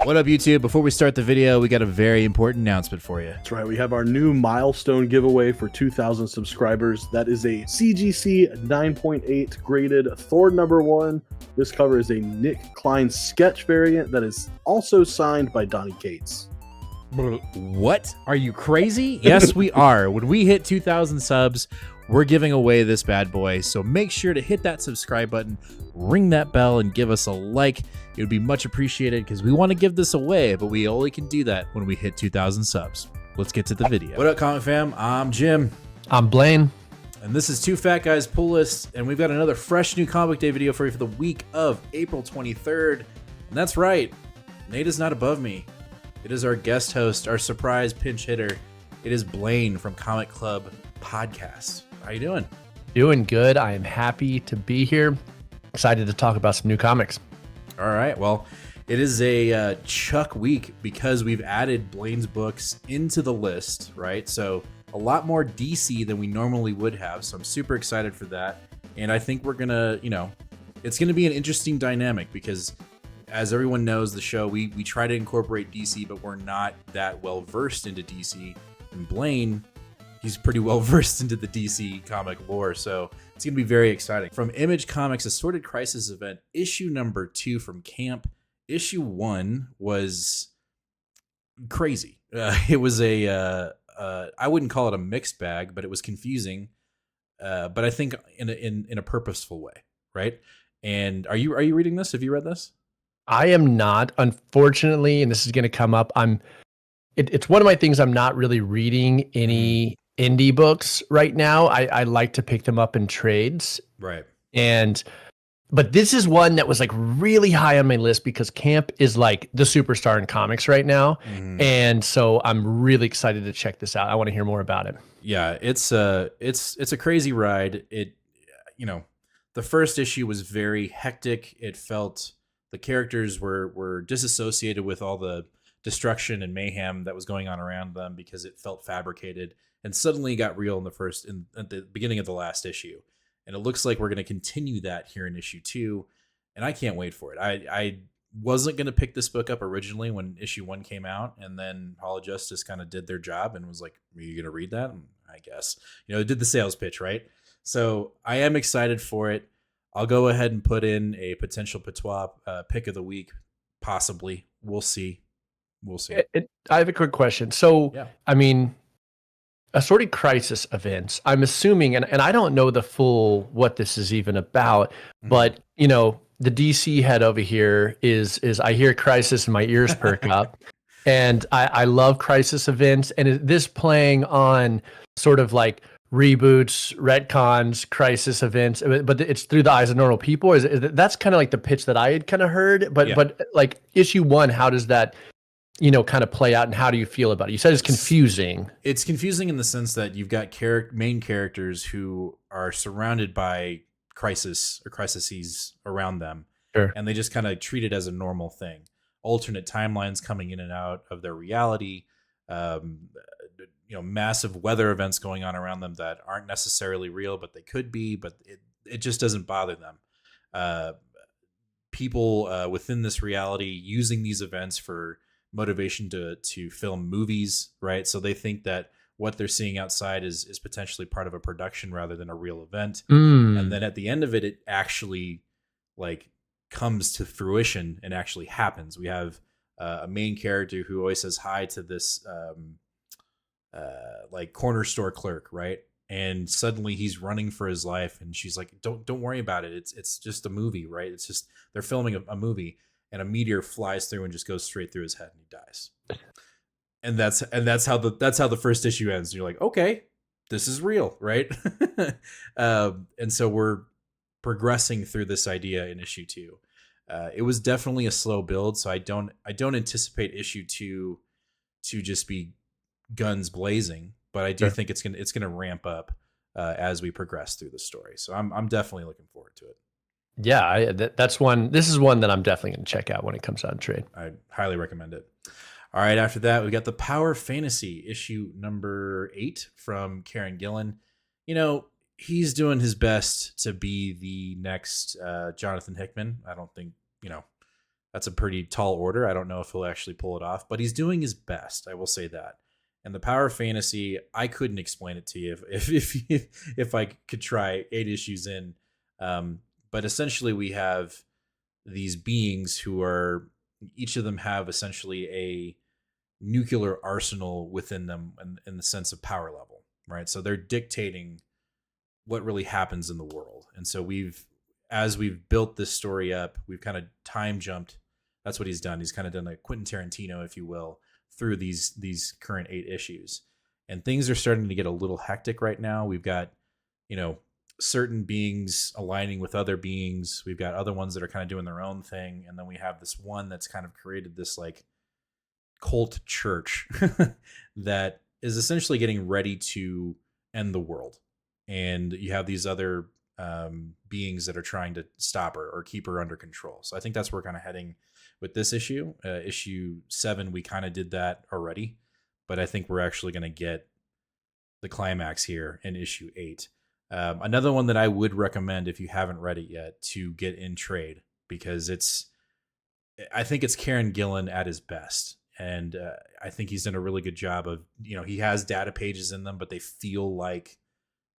What up, YouTube? Before we start the video, we got a very important announcement for you. That's right, we have our new milestone giveaway for 2,000 subscribers. That is a CGC 9.8 graded Thor #1. This cover is a Nick Klein sketch variant that is also signed by Donnie Cates. What? Are you crazy? Yes, we are. When we hit 2,000 subs, we're giving away this bad boy. So make sure to hit that subscribe button, ring that bell, and give us a like. It would be much appreciated because we want to give this away, but we only can do that when we hit 2,000 subs. Let's get to the video. What up, comic fam? I'm Jim. I'm Blaine. And this is Two Fat Guys Pull List, and we've got another fresh new comic day video for you for the week of April 23rd. And that's right, Nate is not above me. It is our guest host, our surprise pinch hitter. It is Blaine from Comic Club Podcast. How you doing? Doing good. I am happy to be here. Excited to talk about some new comics. All right. Well, it is a Chuck week because we've added Blaine's books into the list, right? So a lot more DC than we normally would have. So I'm super excited for that. And I think we're going to, it's going to be an interesting dynamic because as everyone knows, the show, we try to incorporate DC, but we're not that well versed into DC. And Blaine, he's pretty well versed into the DC comic lore, so it's going to be very exciting. From Image Comics' Assorted Crisis event, issue number 2 from Camp. Issue 1 was crazy. It was I wouldn't call it a mixed bag, but it was confusing. But I think in a purposeful way, right? And are you reading this? Have you read this? I am not, unfortunately, and this is going to come up. It's one of my things. I'm not really reading any indie books right now. I like to pick them up in trades. Right. But this is one that was like really high on my list because Camp is like the superstar in comics right now. And so I'm really excited to check this out. I want to hear more about it. Yeah, it's a crazy ride. The first issue was very hectic. It felt the characters were disassociated with all the destruction and mayhem that was going on around them because it felt fabricated, and suddenly got real at the beginning of the last issue. And it looks like we're going to continue that here in issue 2, and I can't wait for it. I wasn't going to pick this book up originally when issue 1 came out, and then Hall of Justice kind of did their job and was like, "Are you going to read that?" And I guess it did the sales pitch, right? So I am excited for it. I'll go ahead and put in a potential patois pick of the week, possibly. We'll see. I have a quick question. So, yeah. I mean, Assorted Crisis events, I'm assuming, and I don't know the full what this is even about, but, the DC head over here is I hear Crisis and my ears perk up. And I love Crisis events. And is this playing on sort of like reboots, retcons, Crisis events, but it's through the eyes of normal people? That's kind of like the pitch that I had kind of heard. But like issue 1, how does that kind of play out, and how do you feel about it? You said it's confusing. It's confusing in the sense that you've got main characters who are surrounded by crises around them. Sure. And they just kind of treat it as a normal thing. Alternate timelines coming in and out of their reality, massive weather events going on around them that aren't necessarily real, but they could be, but it just doesn't bother them. People within this reality using these events for motivation to film movies, right? So they think that what they're seeing outside is potentially part of a production rather than a real event. And then at the end of it, it actually like comes to fruition and actually happens. We have a main character who always says hi to this like corner store clerk, right? And suddenly he's running for his life, and she's like, don't worry about it. It's just a movie, right? It's just they're filming a movie. And a meteor flies through and just goes straight through his head, and he dies. And that's how the first issue ends. You're like, okay, this is real, right? And so we're progressing through this idea in issue 2. It was definitely a slow build, so I don't anticipate issue 2 to just be guns blazing, but I do think it's gonna ramp up as we progress through the story. So I'm definitely looking forward to it. Yeah, that's one. This is one that I'm definitely going to check out when it comes out in trade. I highly recommend it. All right, after that, we got the Power Fantasy issue number 8 from Karen Gillan. He's doing his best to be the next Jonathan Hickman. I don't think that's a pretty tall order. I don't know if he'll actually pull it off, but he's doing his best. I will say that. And the power of fantasy, I couldn't explain it to you if I could try 8 issues in. But essentially, we have these beings who are, each of them have essentially a nuclear arsenal within them in the sense of power level, right? So they're dictating what really happens in the world. And so as we've built this story up, we've kind of time jumped. That's what he's done. He's kind of done like Quentin Tarantino, if you will, through these current 8 issues. And things are starting to get a little hectic right now. We've got, certain beings aligning with other beings. We've got other ones that are kind of doing their own thing. And then we have this one that's kind of created this like cult church that is essentially getting ready to end the world. And you have these other beings that are trying to stop her or keep her under control. So I think that's where we're kind of heading with this issue. Issue 7, we kind of did that already, but I think we're actually going to get the climax here in issue 8. Another one that I would recommend if you haven't read it yet to get in trade, because I think it's Kieran Gillen at his best. And I think he's done a really good job of, he has data pages in them, but they feel like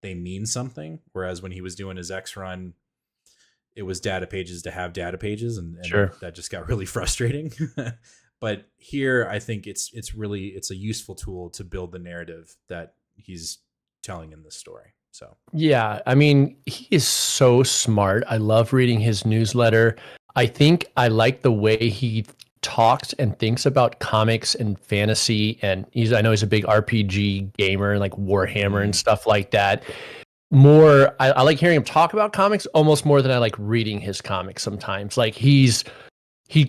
they mean something. Whereas when he was doing his X run, it was data pages to have data pages. And sure, that just got really frustrating. But here, I think it's a useful tool to build the narrative that he's telling in this story. So yeah, I mean, he is so smart. I love reading his newsletter. I think I like the way he talks and thinks about comics and fantasy. And I know he's a big RPG gamer and like Warhammer and stuff like that. I like hearing him talk about comics almost more than I like reading his comics sometimes. Like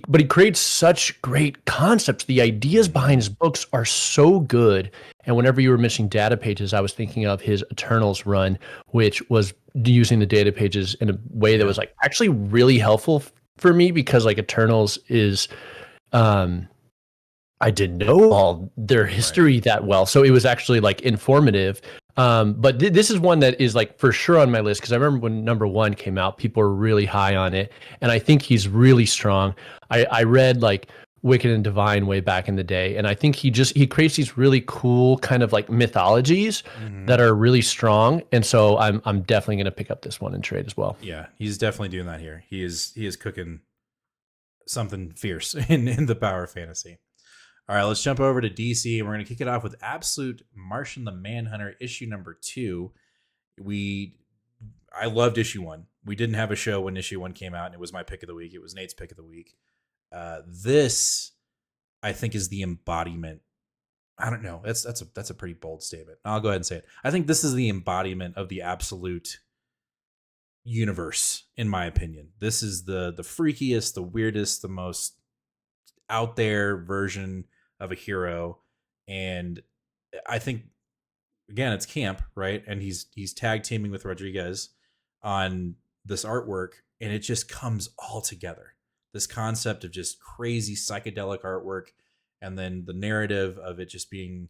but he creates such great concepts. The ideas behind his books are so good. And whenever you were mentioning data pages, I was thinking of his Eternals run, which was using the data pages in a way that was like actually really helpful for me, because like Eternals is, I didn't know all their history that well. So it was actually like informative. But this is one that is like for sure on my list, because I remember when number 1 came out, people were really high on it. And I think he's really strong. I read like Wicked and Divine way back in the day. And I think he creates these really cool kind of like mythologies that are really strong. And so I'm definitely going to pick up this one in trade as well. Yeah, he's definitely doing that here. He is cooking something fierce in the power of fantasy. All right, let's jump over to DC, and we're going to kick it off with Absolute Martian the Manhunter, issue number 2. I loved issue 1. We didn't have a show when issue 1 came out, and it was my pick of the week. It was Nate's pick of the week. This, I think, is the embodiment. I don't know. That's a pretty bold statement. I'll go ahead and say it. I think this is the embodiment of the Absolute universe, in my opinion. This is the freakiest, the weirdest, the most out there version of a hero. And I think, again, it's camp, right? And he's tag teaming with Rodriguez on this artwork, and it just comes all together. This concept of just crazy psychedelic artwork, and then the narrative of it just being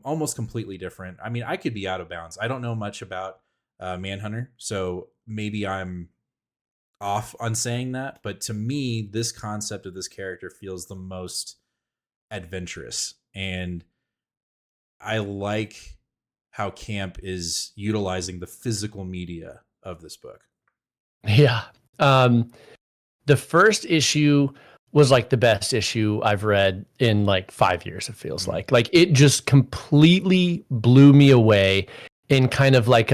almost completely different. I mean, I could be out of bounds. I don't know much about Manhunter, so maybe I'm off on saying that, but to me, this concept of this character feels the most adventurous, and I like how Camp is utilizing the physical media of this book. Yeah. The first issue was like the best issue I've read in like 5 years, it feels like. Like it just completely blew me away in kind of like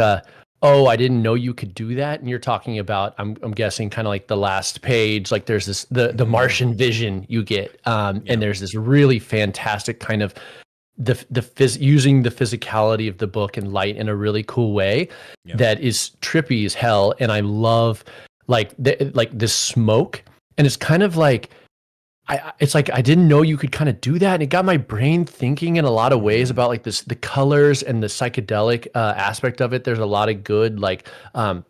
oh, I didn't know you could do that. And you're talking about, I'm guessing kind of like the last page, like there's this, the Martian vision you get. And there's this really fantastic kind of using the physicality of the book and light in a really cool way that is trippy as hell. And I love like this smoke, and it's kind of like, it's like I didn't know you could kind of do that, and it got my brain thinking in a lot of ways about like the colors and the psychedelic aspect of it. There's a lot of good like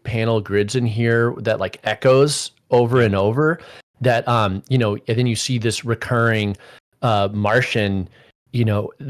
panel grids in here that like echoes over and over. That and then you see this recurring Martian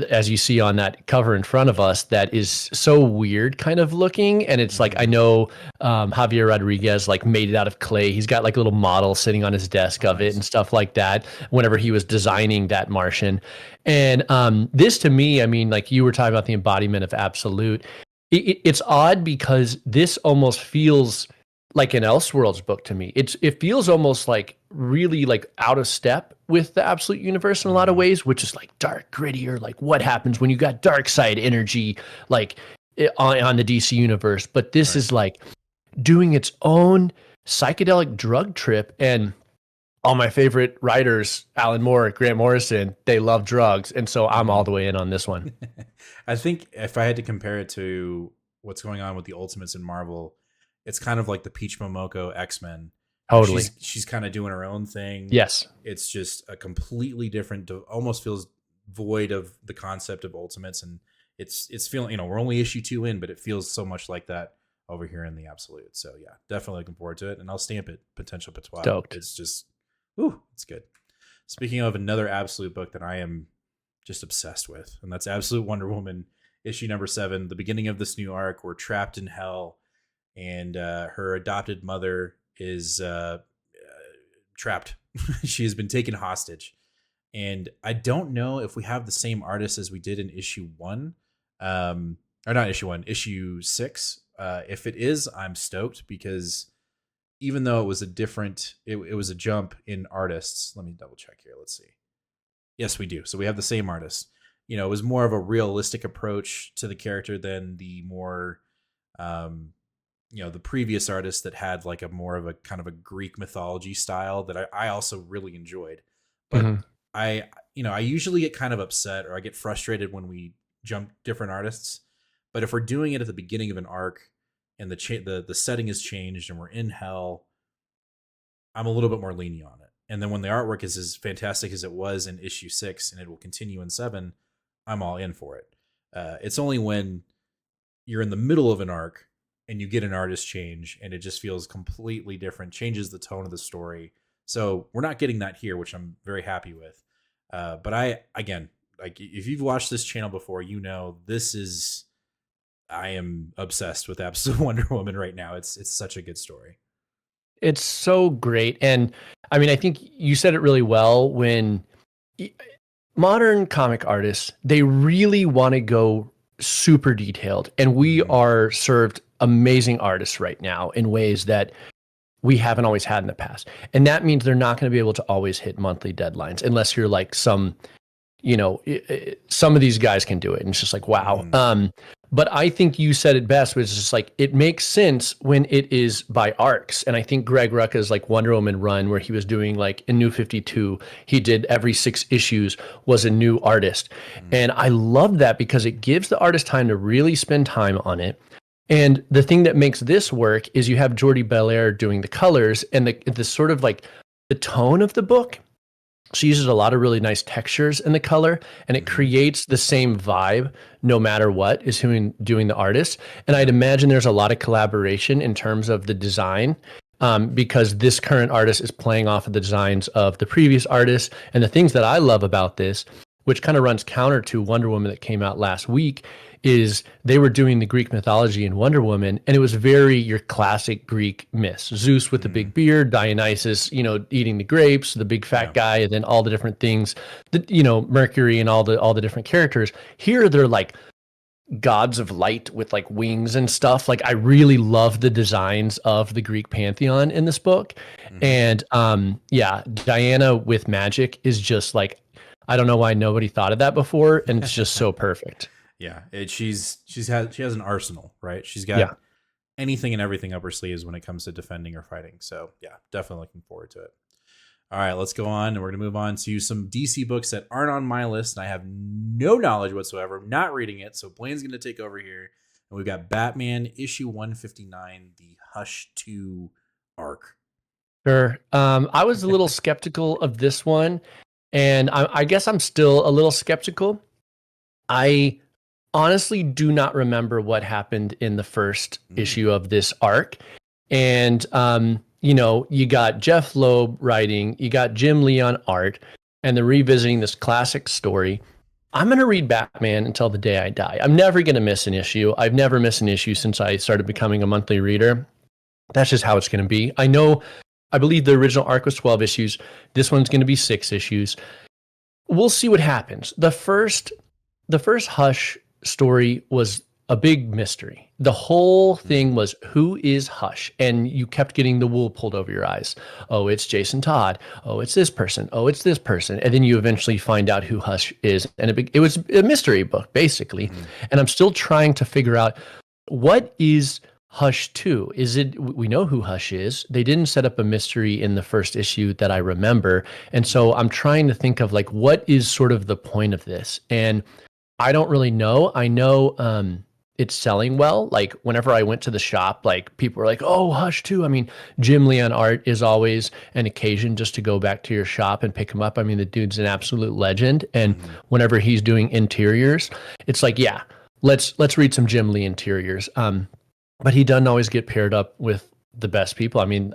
as you see on that cover in front of us, that is so weird kind of looking. And it's like, I know Javier Rodriguez like made it out of clay. He's got like a little model sitting on his desk of it and stuff like that whenever he was designing that Martian. And this to me, I mean, like you were talking about the embodiment of absolute. It's odd because this almost feels like an Elseworlds book to me. It feels almost like really like out of step with the Absolute Universe in a lot of ways, which is like dark, grittier, like what happens when you got dark side energy like on the DC universe. But this is like doing its own psychedelic drug trip. And all my favorite writers, Alan Moore, Grant Morrison, they love drugs. And so I'm all the way in on this one. I think if I had to compare it to what's going on with the Ultimates in Marvel, it's kind of like the Peach Momoko X-Men. Totally. She's kind of doing her own thing. Yes. It's just a completely different, almost feels void of the concept of Ultimates. And it's feeling, we're only issue 2 in, but it feels so much like that over here in the Absolute. So yeah, definitely looking forward to it. And I'll stamp it Potential Patois. Stoked. It's just, it's good. Speaking of another Absolute book that I am just obsessed with, and that's Absolute Wonder Woman issue number 7, the beginning of this new arc. We're trapped in hell, and her adopted mother is trapped. She has been taken hostage, and I don't know if we have the same artist as we did in issue 1, or not issue 1, issue 6. If it is, I'm stoked, because even though it was a different, it was a jump in artists. Let me double check here. Let's see. Yes, we do. So we have the same artist. It was more of a realistic approach to the character than the more, the previous artist that had like a more of a kind of a Greek mythology style that I also really enjoyed. But I usually get kind of upset or I get frustrated when we jump different artists. But if we're doing it at the beginning of an arc and the setting has changed and we're in hell, I'm a little bit more lenient on it. And then when the artwork is as fantastic as it was in issue 6 and it will continue in 7, I'm all in for it. It's only when you're in the middle of an arc and you get an artist change and it just feels completely different, changes the tone of the story. So we're not getting that here, which I'm very happy with. But again, like if you've watched this channel before, I am obsessed with Absolute Wonder Woman right now. It's such a good story. It's so great. And I mean, I think you said it really well when modern comic artists, they really want to go super detailed. And we are served amazing artists right now in ways that we haven't always had in the past. And that means they're not going to be able to always hit monthly deadlines unless you're like some of these guys can do it. And it's just like, wow. But I think you said it best, which is just like, it makes sense when it is by arcs. And I think Greg Rucka's like Wonder Woman run where he was doing like a New 52, he did every 6 issues was a new artist. And I love that because it gives the artist time to really spend time on it. And the thing that makes this work is you have Jordi Belair doing the colors and the sort of like the tone of the book. She uses a lot of really nice textures in the color, and it creates the same vibe no matter what is who doing the artist. And I'd imagine there's a lot of collaboration in terms of the design, because this current artist is playing off of the designs of the previous artist. And the things that I love about this, which kind of runs counter to Wonder Woman that came out last week, is they were doing the Greek mythology in Wonder Woman, and it was very your classic Greek myths. Zeus with the big beard, Dionysus, eating the grapes, the big fat guy, and then all the different things, Mercury and all the different characters. Here they're like gods of light with like wings and stuff. Like I really love the designs of the Greek pantheon in this book. And Diana with magic is just like, I don't know why nobody thought of that before, and it's just so perfect. Yeah, she has an arsenal, right? She's got anything and everything up her sleeves when it comes to defending or fighting. So yeah, definitely looking forward to it. All right, let's go on, and we're gonna move on to some DC books that aren't on my list, and I have no knowledge whatsoever. I'm not reading it, so Blaine's gonna take over here. And we've got Batman issue 159, the Hush 2 arc. Sure. I was a little skeptical of this one, and I guess I'm still a little skeptical. I honestly do not remember what happened in the first issue of this arc. And, you got Jeff Loeb writing, you got Jim Lee on art, and they're revisiting this classic story. I'm going to read Batman until the day I die. I'm never going to miss an issue. I've never missed an issue since I started becoming a monthly reader. That's just how it's going to be. I believe the original arc was 12 issues. This one's going to be 6 issues. We'll see what happens. The first Hush story was a big mystery. The whole thing was, who is Hush? And you kept getting the wool pulled over your eyes. Oh, it's Jason Todd. Oh, it's this person. Oh, it's this person. And then you eventually find out who Hush is. And it was a mystery book, basically. Mm-hmm. And I'm still trying to figure out, what is Hush 2? We know who Hush is. They didn't set up a mystery in the first issue that I remember. And so I'm trying to think of like, what is sort of the point of this? And I don't really know. I know, it's selling well. Like whenever I went to the shop, like people were like, oh, Hush 2. I mean, Jim Lee on art is always an occasion just to go back to your shop and pick him up. I mean, the dude's an absolute legend. And whenever he's doing interiors, it's like, yeah, let's read some Jim Lee interiors. But he doesn't always get paired up with the best people. I mean,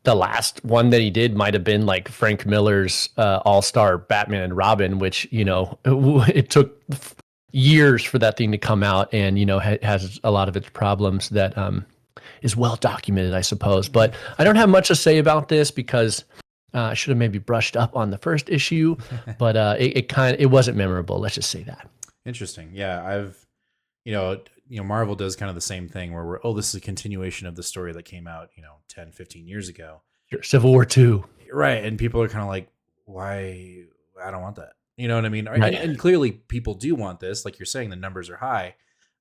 the last one that he did might have been like Frank Miller's All-Star Batman and Robin, which, you know, it took years for that thing to come out, and you know has a lot of its problems that is well documented, I suppose. But I don't have much to say about this because I should have maybe brushed up on the first issue, but it wasn't memorable. Let's just say that. Interesting. Yeah, I've you know Marvel does kind of the same thing where this is a continuation of the story that came out 10, 15 years ago. Sure. Civil War 2. Right, and people are kind of like, why? I don't want that. You know what I mean? Right. And clearly people do want this. Like you're saying, the numbers are high.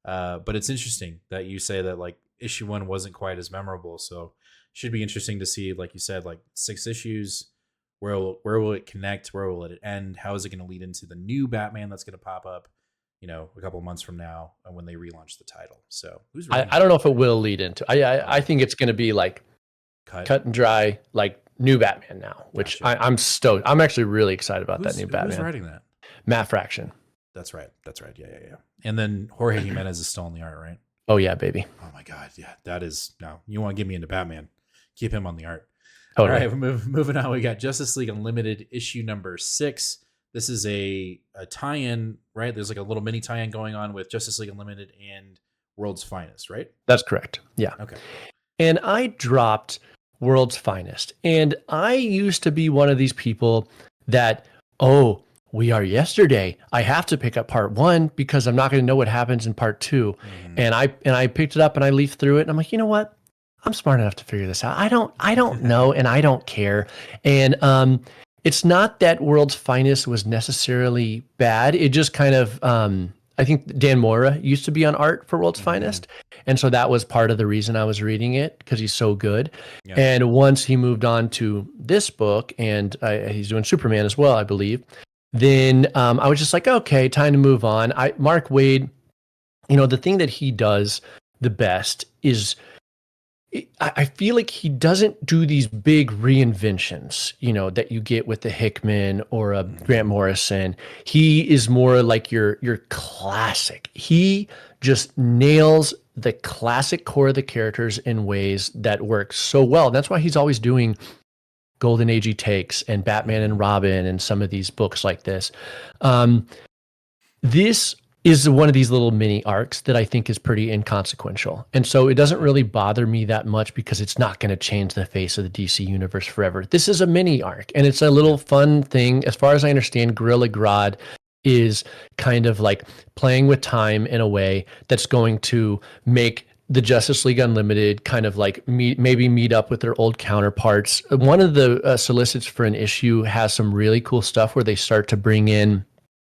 But it's interesting that you say that like issue 1 wasn't quite as memorable. So should be interesting to see, like you said, like 6 issues. Where will it connect? Where will it end? How is it going to lead into the new Batman that's going to pop up, a couple of months from now when they relaunch the title? So I don't know if it will lead into. I think it's going to be like cut and dry, like new Batman now, which gotcha. I'm stoked. I'm actually really excited about that new Batman. Who's writing that? Matt Fraction. That's right. Yeah. And then Jorge Jimenez is still on the art, right? Oh yeah, baby. Oh my God. Yeah, that is no. You want to get me into Batman? Keep him on the art. Totally. All right, moving on. We got Justice League Unlimited issue number 6. This is a tie-in, right? There's like a little mini tie-in going on with Justice League Unlimited and World's Finest, right? That's correct. Yeah. Okay. And I dropped World's Finest. And I used to be one of these people that, we are yesterday. I have to pick up part 1 because I'm not going to know what happens in part 2. And I picked it up and I leafed through it and I'm like, you know what? I'm smart enough to figure this out. I don't know and I don't care. And it's not that World's Finest was necessarily bad. It just kind of I think Dan Mora used to be on art for World's Finest. And so that was part of the reason I was reading it, because he's so good. Yeah. And once he moved on to this book, and he's doing Superman as well, I believe, then I was just like, okay, time to move on. Mark Waid, the thing that he does the best is I feel like he doesn't do these big reinventions, that you get with the Hickman or a Grant Morrison. He is more like your classic. He just nails the classic core of the characters in ways that work so well. And that's why he's always doing Golden Agey takes and Batman and Robin and some of these books like this. This is one of these little mini arcs that I think is pretty inconsequential. And so it doesn't really bother me that much because it's not going to change the face of the DC universe forever. This is a mini arc and it's a little fun thing. As far as I understand, Gorilla Grodd is kind of like playing with time in a way that's going to make the Justice League Unlimited kind of like maybe meet up with their old counterparts. One of the solicits for an issue has some really cool stuff where they start to bring in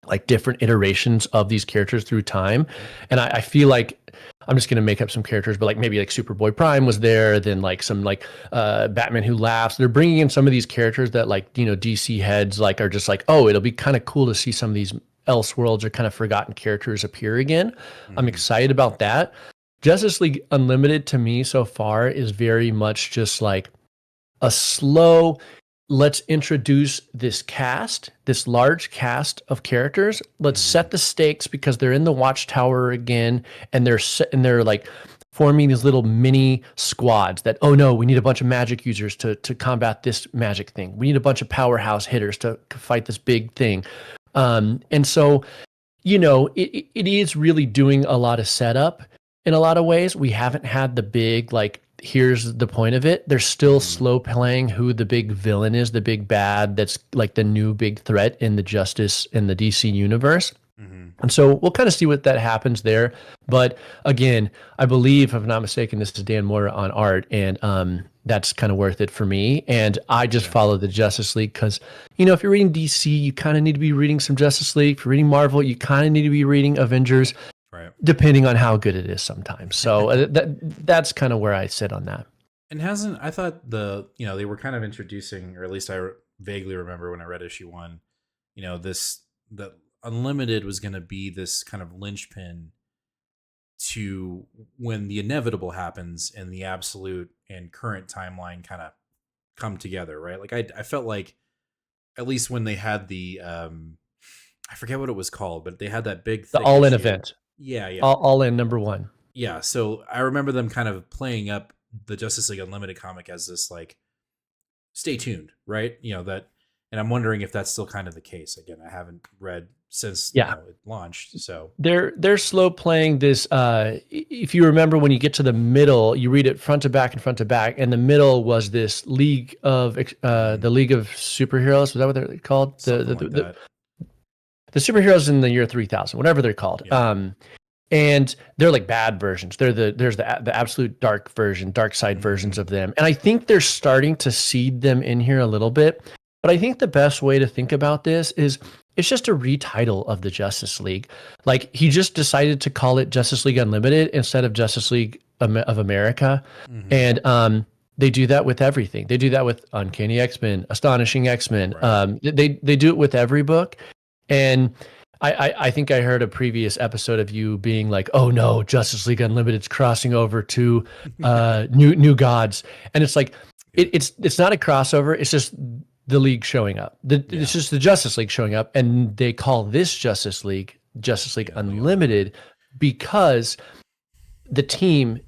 like different iterations of these characters through time. And I feel like I'm just going to make up some characters, but like maybe like Superboy Prime was there, then like some like Batman Who Laughs. They're bringing in some of these characters that like, DC heads like are just like, it'll be kind of cool to see some of these Elseworlds or kind of forgotten characters appear again. I'm excited about that. Justice League Unlimited to me so far is very much just like a slow, let's introduce this large cast of characters. Let's set the stakes because they're in the Watchtower again, and they're like forming these little mini squads that, we need a bunch of magic users to combat this magic thing. We need a bunch of powerhouse hitters to fight this big thing. And so, it is really doing a lot of setup in a lot of ways. We haven't had the big, like, here's the point of it. They're still slow playing who the big villain is, the big bad that's like the new big threat in the Justice in the DC universe. And so we'll kind of see what that happens there. But again, I believe, if I'm not mistaken, this is Dan Moore on art, and that's kind of worth it for me. And I just follow the Justice League because, if you're reading DC, you kind of need to be reading some Justice League. If you're reading Marvel, you kind of need to be reading Avengers, right? Depending on how good it is sometimes. So that's kind of where I sit on that. And I thought they were kind of introducing, or at least I vaguely remember when I read issue 1, that Unlimited was going to be this kind of linchpin to when the inevitable happens and the absolute and current timeline kind of come together, right? Like I felt like, at least when they had the I forget what it was called, but they had that big the all-in event. Yeah. All in #1. Yeah, so I remember them kind of playing up the Justice League Unlimited comic as this, like, stay tuned, right? And I'm wondering if that's still kind of the case. Again, I haven't read since it launched, so they're slow playing this. If you remember, when you get to the middle, you read it front to back and front to back, and the middle was this League of the League of Superheroes. Was that what they're called? The superheroes in the year 3000, whatever they're called. Yeah. And they're like bad versions. There's the absolute dark side versions of them, and I think they're starting to seed them in here a little bit. But I think the best way to think about this is it's just a retitle of the Justice League. Like, he just decided to call it Justice League Unlimited instead of Justice League of America. And they do that with everything. They do that with Uncanny X-Men, Astonishing X-Men. Right. They do it with every book. And I think I heard a previous episode of you being like, "Oh no, Justice League Unlimited's crossing over to New Gods," and it's like it's not a crossover. It's just the League showing up. It's just the Justice League showing up, and they call this Justice League Unlimited because the team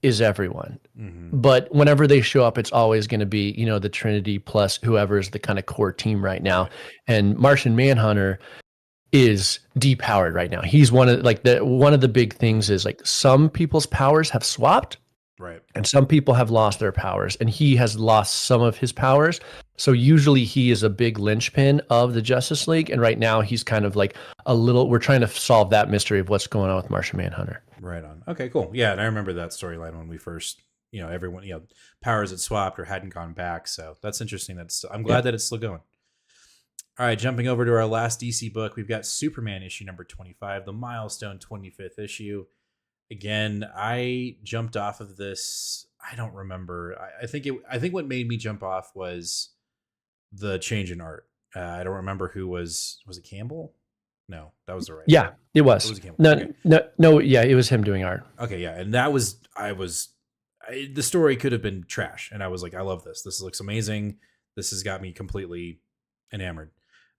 is everyone. But whenever they show up, it's always going to be, the Trinity plus whoever is the kind of core team right now. And Martian Manhunter is depowered right now. He's one of the big things is, like, some people's powers have swapped, right? And some people have lost their powers, and he has lost some of his powers. So usually he is a big linchpin of the Justice League, and right now he's kind of like we're trying to solve that mystery of what's going on with Martian Manhunter. Right on. Okay, cool. Yeah, and I remember that storyline when we first, everyone, powers had swapped or hadn't gone back. So that's interesting. I'm glad that it's still going. All right, jumping over to our last DC book, we've got Superman issue number 25, the milestone 25th issue. Again, I jumped off of this. I don't remember. I think what made me jump off was the change in art. I don't remember who was it Campbell? No, that was the right. Yeah, it was. It was No, okay. no, yeah, it was him doing art. Okay, yeah, and that was the story could have been trash, and I was like, I love this. This looks amazing. This has got me completely enamored.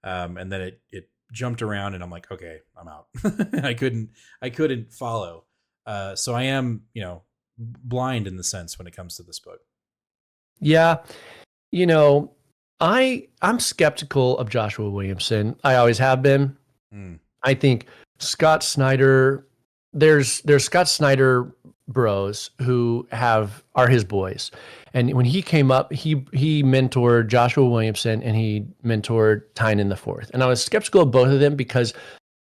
And then it jumped around, and I'm like, okay, I'm out. I couldn't follow. So I am, blind in the sense when it comes to this book. Yeah, I'm skeptical of Joshua Williamson. I always have been. I think Scott Snyder. There's Scott Snyder bros who are his boys, and when he came up, he mentored Joshua Williamson and he mentored Tynion the Fourth, and I was skeptical of both of them because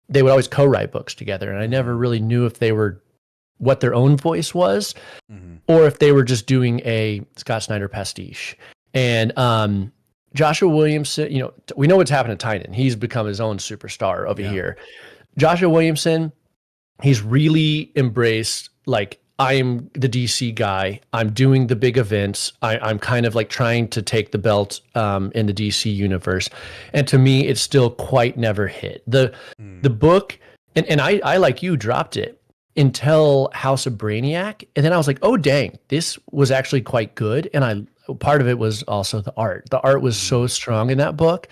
they would always co-write books together, and I never really knew if they were what their own voice was, or if they were just doing a Scott Snyder pastiche. And Joshua Williamson, we know what's happened to Tynion. He's become his own superstar over here. Joshua Williamson, he's really embraced, like, I'm the DC guy. I'm doing the big events. I'm kind of like trying to take the belt in the DC universe. And to me, it's still quite never hit. The book, and I like you, dropped it until House of Brainiac. And then I was like, oh, dang, this was actually quite good. And part of it was also the art. The art was so strong in that book.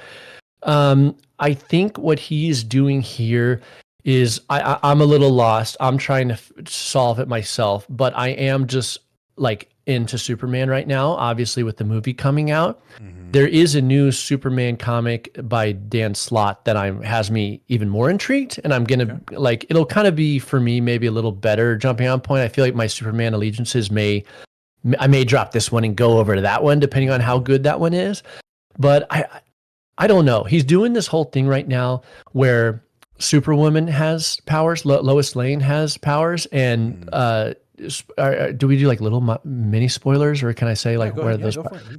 I think what he's doing here is I'm a little lost. I'm trying to solve it myself, but I am just like into Superman right now, obviously with the movie coming out. Mhm. There is a new Superman comic by Dan Slott that has me even more intrigued, and I'm gonna like it'll kind of be for me maybe a little better jumping on point. I feel like my Superman allegiances I may drop this one and go over to that one depending on how good that one is. But I don't know. He's doing this whole thing right now where Superwoman has powers, Lois Lane has powers, and do we do like little mini spoilers, or can I say like where those?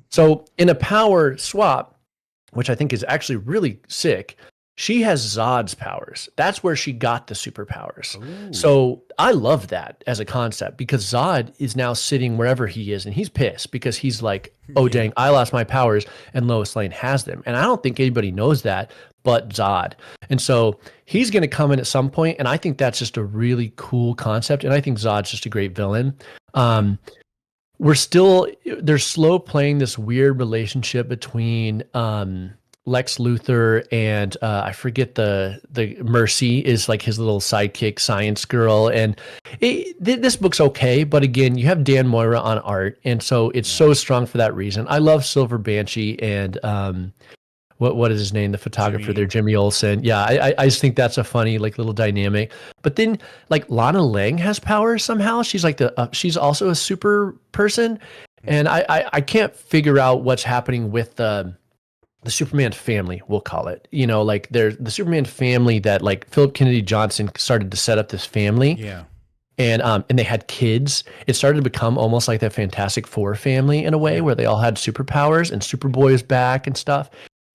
So in a power swap, which I think is actually really sick, she has Zod's powers. That's where she got the superpowers. Ooh. So I love that as a concept because Zod is now sitting wherever he is and he's pissed because he's like, oh, dang, I lost my powers and Lois Lane has them. And I don't think anybody knows that but Zod. And so he's going to come in at some point, and I think that's just a really cool concept. And I think Zod's just a great villain. They're slow playing this weird relationship between Lex Luthor and I forget the Mercy is like his little sidekick science girl, and this book's okay, but again, you have Dan Moira on art, and so it's so strong for that reason. I love Silver Banshee and what is his name, the photographer there, Jimmy Olsen. Yeah, I just think that's a funny like little dynamic. But then like Lana Lang has powers somehow. She's like she's also a super person, and I can't figure out what's happening with the Superman family, we'll call it. You know, like there's the Superman family that like Philip Kennedy Johnson started to set up this family. Yeah. And they had kids. It started to become almost like that Fantastic Four family in a way where they all had superpowers and Superboy is back and stuff.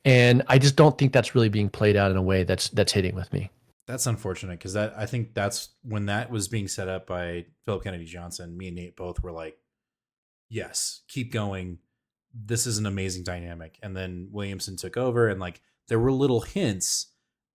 And I just don't think that's really being played out in a way that's hitting with me. That's unfortunate because I think that's when that was being set up by Philip Kennedy Johnson. Me and Nate both were like, yes, keep going. This is an amazing dynamic. And then Williamson took over, and like there were little hints,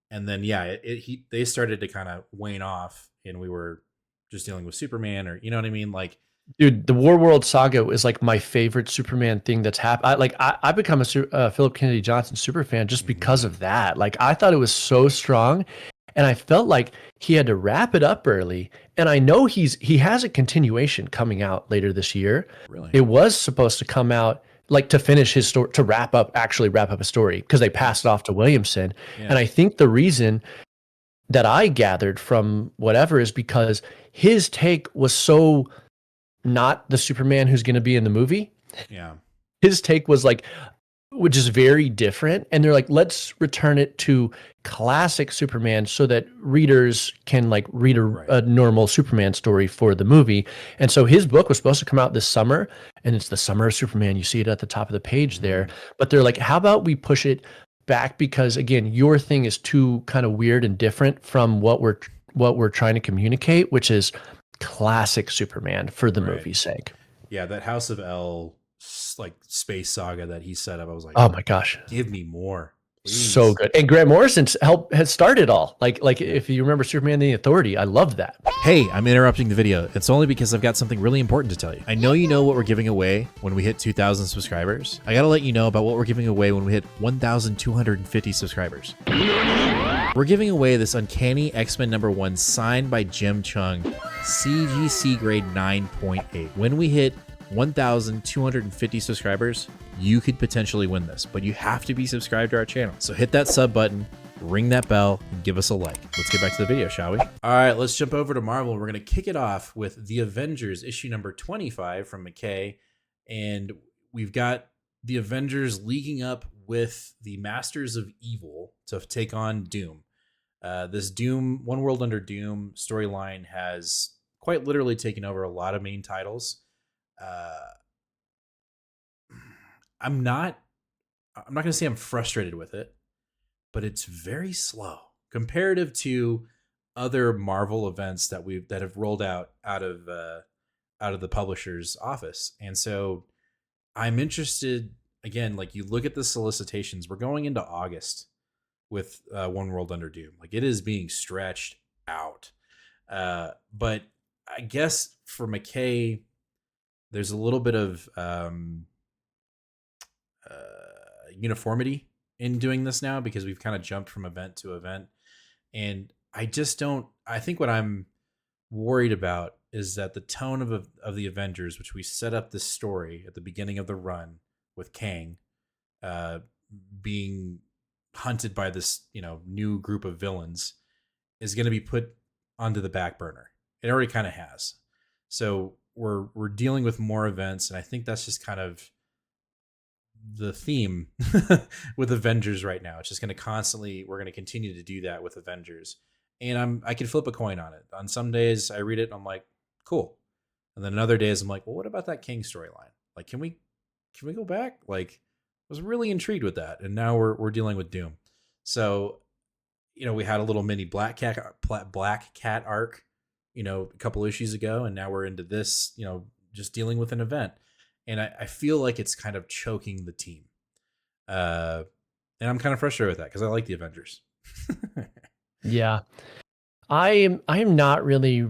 and then they started to kind of wane off, and we were just dealing with Superman, or you know what I mean, like. Dude, the War World Saga is like my favorite Superman thing that's happened. I become a Philip Kennedy Johnson super fan just because of that. Like I thought it was so strong, and I felt like he had to wrap it up early. And I know he has a continuation coming out later this year. Really, it was supposed to come out like to finish his story, to actually wrap up a story because they passed it off to Williamson. Yeah. And I think the reason that I gathered from whatever is because his take was so not the Superman who's going to be in the movie. Yeah. His take was like, which is very different. And they're like, let's return it to classic Superman so that readers can like read a normal Superman story for the movie. And so his book was supposed to come out this summer, and it's the Summer of Superman. You see it at the top of the page there, but they're like, how about we push it back? Because again, your thing is too kind of weird and different from what we're trying to communicate, which is classic Superman for the movie's sake. Yeah, that House of L like space saga that he set up, I was like, oh my gosh, give me more, please. So good. And Grant Morrison has started all like if you remember Superman and the Authority, I love that. Hey, I'm interrupting the video. It's only because I've got something really important to tell you. I know you know what we're giving away when we hit 2,000 subscribers. I gotta let you know about what we're giving away when we hit 1,250 subscribers. We're giving away this Uncanny X-Men #1 signed by Jim Chung, CGC grade 9.8. When we hit 1,250 subscribers, you could potentially win this, but you have to be subscribed to our channel. So hit that sub button, ring that bell, and give us a like. Let's get back to the video, shall we? All right, let's jump over to Marvel. We're going to kick it off with The Avengers, issue number 25 from McKay. And we've got the Avengers leaguing up with the Masters of Evil to take on Doom. This Doom, One World Under Doom storyline has quite literally taken over a lot of main titles. I'm not going to say I'm frustrated with it, but it's very slow comparative to other Marvel events that have rolled out of the publisher's office. And so I'm interested again, like you look at the solicitations, we're going into August with One World Under Doom. Like it is being stretched out. But I guess for McKay, there's a little bit of uniformity in doing this now because we've kind of jumped from event to event. And I think what I'm worried about is that the tone of the Avengers, which we set up this story at the beginning of the run with Kang, uh, being hunted by this new group of villains, is going to be put onto the back burner. It already kind of has. So we're dealing with more events, and I think that's just kind of the theme with Avengers right now. It's just going to we're going to continue to do that with Avengers. And I can flip a coin on it. On some days I read it and I'm like, cool. And then other days I'm like, well, what about that King storyline? Like, can we go back? Like, I was really intrigued with that. And now we're dealing with Doom. So, we had a little mini Black Cat arc, a couple issues ago, and now we're into this, just dealing with an event. And I feel like it's kind of choking the team. And I'm kind of frustrated with that because I like the Avengers. Yeah. I am not really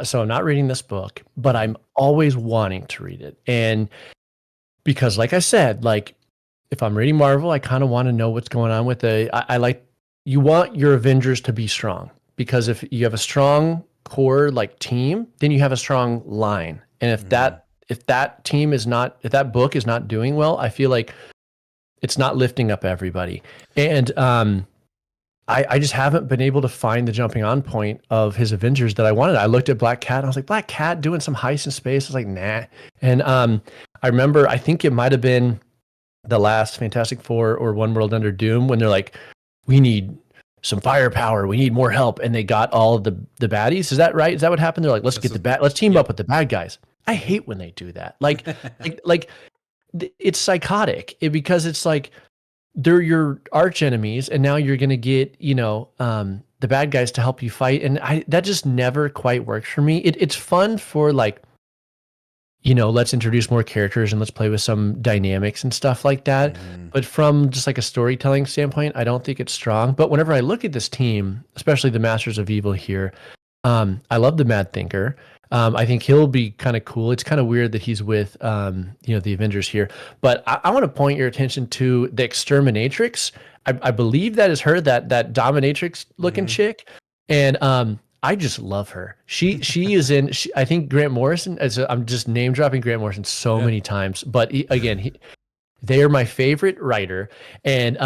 so I'm not reading this book, but I'm always wanting to read it. And because like I said, like if I'm reading Marvel, I kind of want to know what's going on with I like, you want your Avengers to be strong, because if you have a strong core like team, then you have a strong line. And if that team is not, if that book is not doing well, I feel like it's not lifting up everybody. And I just haven't been able to find the jumping on point of his Avengers that I wanted. I looked at Black Cat and I was like, Black Cat doing some heist in space. I was like, nah. And I remember, I think it might have been the last Fantastic Four or One World Under Doom, when they're like, we need some firepower, we need more help, and they got all of the baddies. Is that right? Is that what happened? They're like, let's let's team up with the bad guys. I hate when they do that. Like, it's psychotic because it's like, they're your arch enemies, and now you're going to get, the bad guys to help you fight. And that just never quite works for me. It's fun for like, let's introduce more characters and let's play with some dynamics and stuff like that. Mm-hmm. But from just like a storytelling standpoint, I don't think it's strong. But whenever I look at this team, especially the Masters of Evil here, I love the Mad Thinker. I think he'll be kind of cool. It's kind of weird that he's with, the Avengers here. But I want to point your attention to the Exterminatrix. I believe that is her, that dominatrix looking chick. And I just love her. She is in, I think Grant Morrison, I'm just name dropping Grant Morrison so many times. But they are my favorite writer. And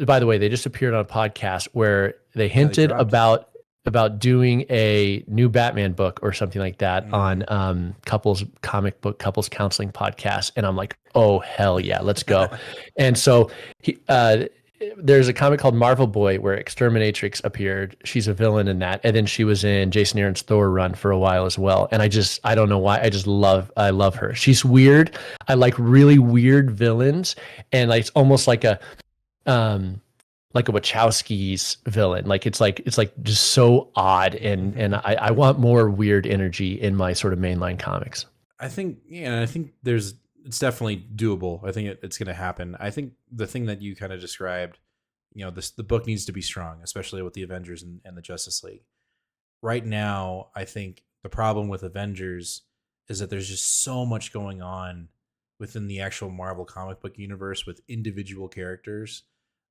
by the way, they just appeared on a podcast where they hinted about doing a new Batman book or something like that on comic book couples counseling podcast. And I'm like, oh, hell yeah, let's go. And so there's a comic called Marvel Boy where Exterminatrix appeared. She's a villain in that. And then she was in Jason Aaron's Thor run for a while as well. And I don't know why, I love her. She's weird. I like really weird villains. And like, it's almost like a Wachowski's villain. Like it's just so odd. And I want more weird energy in my sort of mainline comics. I think it's definitely doable. I think it's going to happen. I think the thing that you kind of described, the book needs to be strong, especially with the Avengers and the Justice League. Right now, I think the problem with Avengers is that there's just so much going on within the actual Marvel comic book universe with individual characters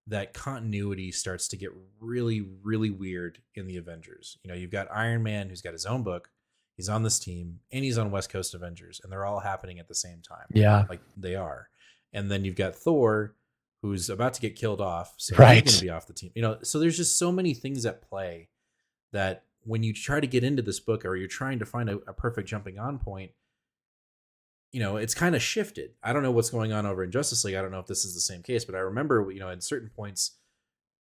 that continuity starts to get really, really weird in the Avengers. You've got Iron Man, who's got his own book. He's on this team, and he's on West Coast Avengers, and they're all happening at the same time. Yeah. Like they are. And then you've got Thor, who's about to get killed off, so right. He's going to be off the team. So there's just so many things at play that when you try to get into this book, or you're trying to find a perfect jumping on point, it's kind of shifted. I don't know what's going on over in Justice League. I don't know if this is the same case, but I remember, at certain points,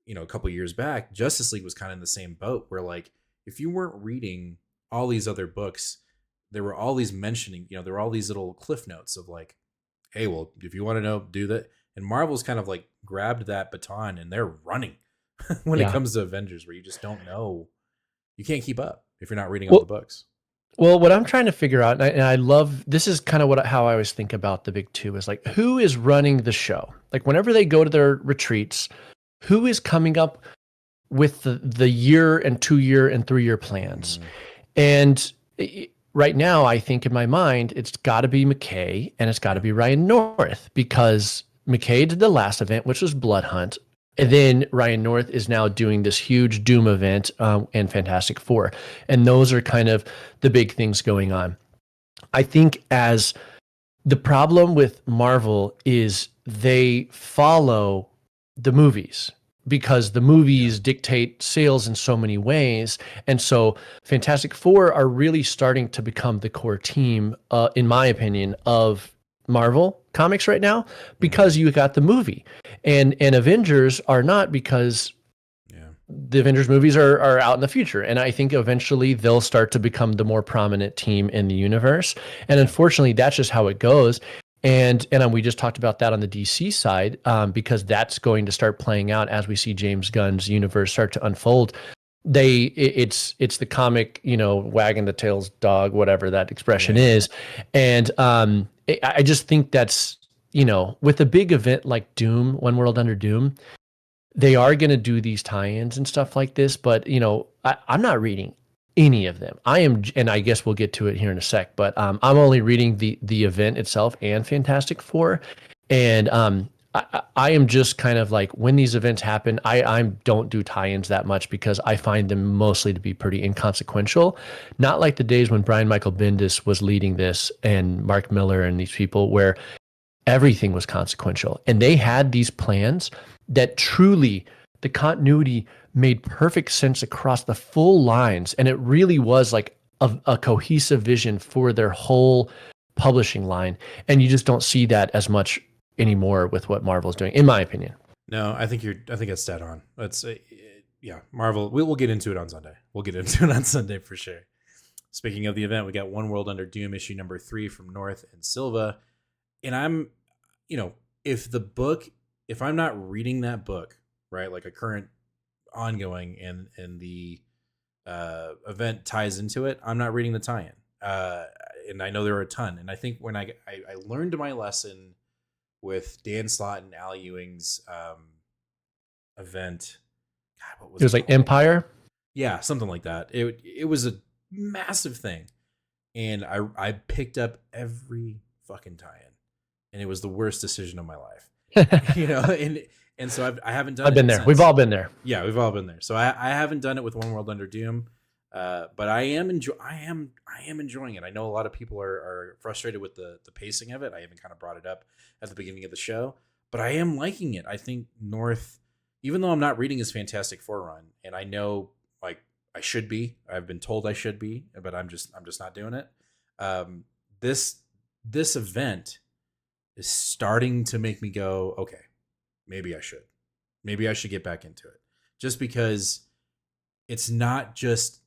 a couple of years back, Justice League was kind of in the same boat where, like, if you weren't reading all these other books, there were all these mentioning, there were all these little cliff notes of like, hey, well, if you want to know, do that. And Marvel's kind of like grabbed that baton and they're running when it comes to Avengers, where you just don't know. You can't keep up if you're not reading all the books. Well, what I'm trying to figure out, and I love, this is kind of how I always think about the big two, is like, who is running the show? Like whenever they go to their retreats, who is coming up with the year and 2 year and 3 year plans? And right now, I think in my mind, it's got to be McKay and it's got to be Ryan North, because McKay did the last event, which was Blood Hunt. And then Ryan North is now doing this huge Doom event and Fantastic Four. And those are kind of the big things going on. I think as the problem with Marvel is they follow the movies because the movies dictate sales in so many ways. And so Fantastic Four are really starting to become the core team, in my opinion, of Marvel comics right now because you got the movie. And Avengers are not because the Avengers movies are out in the future. And I think eventually they'll start to become the more prominent team in the universe. And unfortunately, that's just how it goes. And we just talked about that on the DC side because that's going to start playing out as we see James Gunn's universe start to unfold. It's the comic, wagging the tail's dog, whatever that expression is. And I just think that's, with a big event like Doom, One World Under Doom, they are going to do these tie-ins and stuff like this, but I'm not reading any of them. I am, and I guess we'll get to it here in a sec, but I'm only reading the event itself and Fantastic Four, and I am just kind of like, when these events happen, I don't do tie-ins that much because I find them mostly to be pretty inconsequential. Not like the days when Brian Michael Bendis was leading this and Mark Miller and these people where everything was consequential, and they had these plans that truly the continuity made perfect sense across the full lines. And it really was like a cohesive vision for their whole publishing line. And you just don't see that as much anymore with what Marvel's doing, in my opinion. No, I think it's dead on. That's Marvel. We'll get into it on Sunday. We'll get into it on Sunday for sure. Speaking of the event, we got One World Under Doom issue number 3 from North and Silva. And I'm, if I'm not reading that book, right, like a current ongoing and the event ties into it, I'm not reading the tie-in. And I know there are a ton. And I think when I learned my lesson with Dan Slott and Al Ewing's event, God, what was it? It was like Empire? Yeah, something like that. It was a massive thing. And I picked up every fucking tie-in. And it was the worst decision of my life. And so I haven't done it. I've been there. Since. We've all been there. Yeah, we've all been there. So I haven't done it with One World Under Doom, but I am enjoying it. I know a lot of people are frustrated with the pacing of it. I even kind of brought it up at the beginning of the show, but I am liking it. I think North, even though I'm not reading his Fantastic Four run, and I know like I should be, I've been told I should be, but I'm just not doing it. This event is starting to make me go, okay, maybe I should get back into it, just because it's not just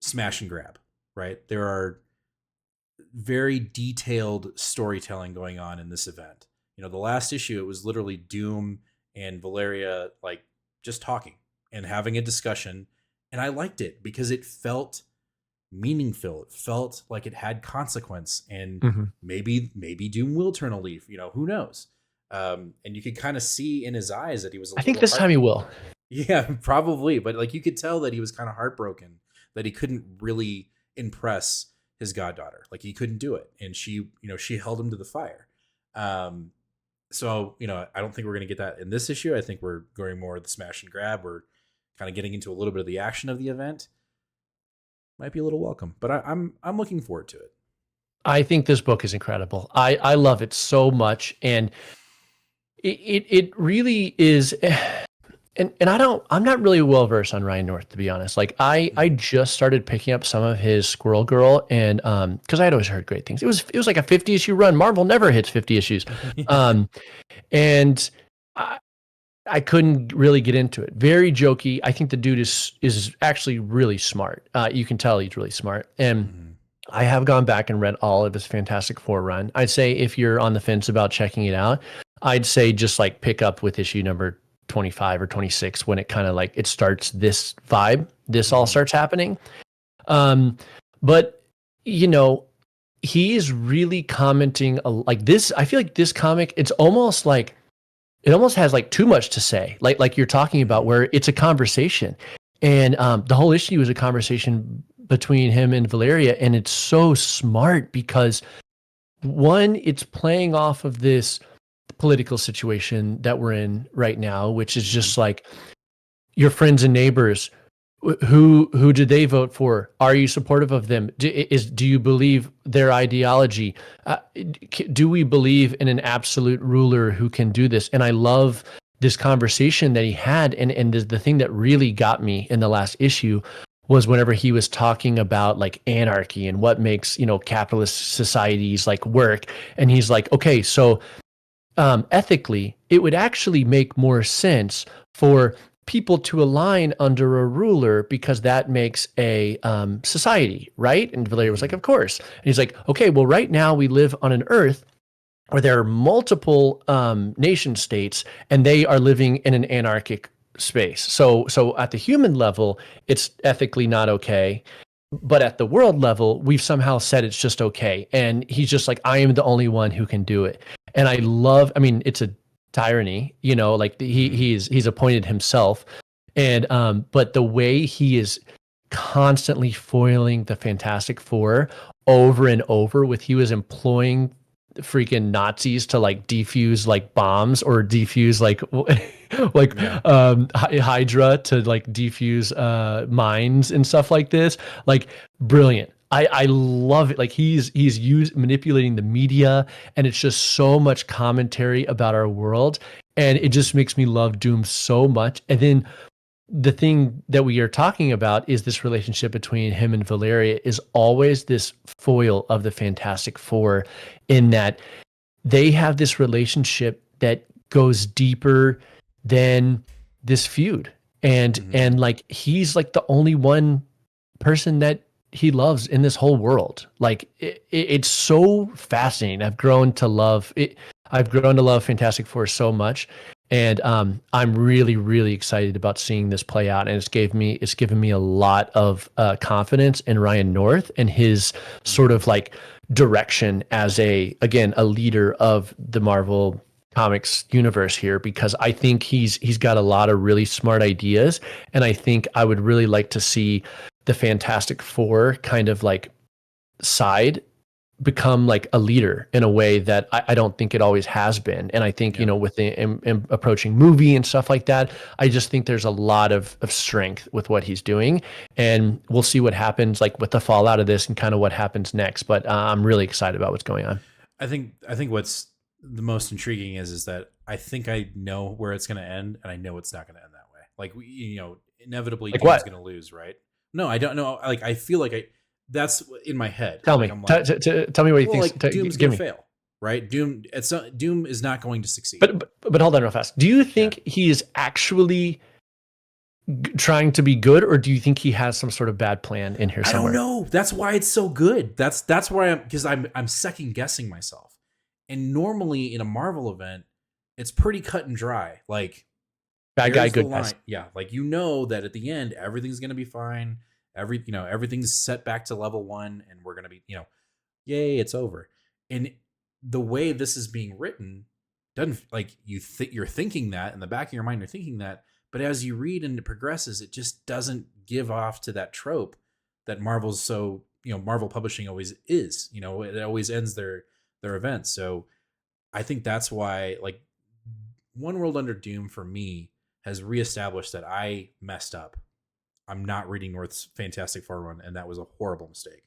smash and grab, right? There are very detailed storytelling going on in this event. The last issue, it was literally Doom and Valeria like just talking and having a discussion, and I liked it because it felt meaningful. It felt like it had consequence, and maybe Doom will turn a leaf. Who knows? And you could kind of see in his eyes that he was. I think this time he will. Yeah, probably. But like you could tell that he was kind of heartbroken that he couldn't really impress his goddaughter. Like he couldn't do it, and she held him to the fire. So I don't think we're gonna get that in this issue. I think we're going more of the smash and grab. We're kind of getting into a little bit of the action of the event. Might be a little welcome, but I'm looking forward to it. I think this book is incredible. I love it so much, and it really is. And I'm not really well versed on Ryan North, to be honest. Like I just started picking up some of his Squirrel Girl, and because I had always heard great things. It was like a 50 issue run. Marvel never hits 50 issues, and I couldn't really get into it. Very jokey. I think the dude is actually really smart. You can tell he's really smart. And I have gone back and read all of his Fantastic Four run. I'd say if you're on the fence about checking it out, I'd say just like pick up with issue number 25 or 26 when it kind of like it starts this vibe. This all starts happening. But he is really commenting like this. I feel like this comic, it's almost like it almost has like too much to say, like you're talking about, where it's a conversation, and the whole issue is a conversation between him and Valeria, and it's so smart because one, it's playing off of this political situation that we're in right now, which is just like your friends and neighbors. Who did they vote for? Are you supportive of them? Do you believe their ideology? Do we believe in an absolute ruler who can do this? And I love this conversation that he had. And the thing that really got me in the last issue was whenever he was talking about like anarchy and what makes, capitalist societies like work. And he's like, okay, so ethically, it would actually make more sense for people to align under a ruler because that makes a society, right? And Valeria was like, of course. And he's like, okay, well, right now we live on an earth where there are multiple nation states and they are living in an anarchic space. So at the human level, it's ethically not okay. But at the world level, we've somehow said it's just okay. And he's just like, I am the only one who can do it. And it's a tyranny, like he's appointed himself. And but the way he is constantly foiling the Fantastic Four over and over he was employing freaking Nazis to like defuse like bombs or defuse like Hydra to like defuse mines and stuff like this. Like brilliant. I love it. Like he's manipulating the media, and it's just so much commentary about our world, and it just makes me love Doom so much. And then the thing that we are talking about is this relationship between him and Valeria is always this foil of the Fantastic Four, in that they have this relationship that goes deeper than this feud. And like he's like the only one person that he loves in this whole world. Like it's so fascinating. I've grown to love it. I've grown to love Fantastic Four so much. And I'm really, really excited about seeing this play out. And it's given me a lot of confidence in Ryan North and his sort of like direction as a leader of the Marvel Comics universe here, because I think he's got a lot of really smart ideas. And I think I would really like to see the Fantastic Four kind of like side become like a leader in a way that I don't think it always has been. And I think, with the approaching movie and stuff like that, I just think there's a lot of strength with what he's doing, and we'll see what happens like with the fallout of this and kind of what happens next. But I'm really excited about what's going on. I think what's the most intriguing is that I think I know where it's going to end, and I know it's not going to end that way. Like inevitably like Doom's going to lose, right? No, I don't know. Like I feel like that's in my head. Tell me. Tell me what you think. Like Doom's gonna fail, right? Doom is not going to succeed. But hold on real fast. Do you think he is actually trying to be good, or do you think he has some sort of bad plan in here somewhere? I don't know. That's why it's so good. That's why I'm second guessing myself. And normally in a Marvel event, it's pretty cut and dry. Like bad guy, good guy. Yeah, like that at the end everything's gonna be fine. Everything's set back to level 1, and we're gonna be, yay, it's over. And the way this is being written doesn't, like, you're thinking that in the back of your mind, you're thinking that, but as you read and it progresses, it just doesn't give off to that trope that Marvel's so, Marvel Publishing always is. It always ends their events. So I think that's why, like, One World Under Doom for me has reestablished that I messed up. I'm not reading North's Fantastic Four run, and that was a horrible mistake.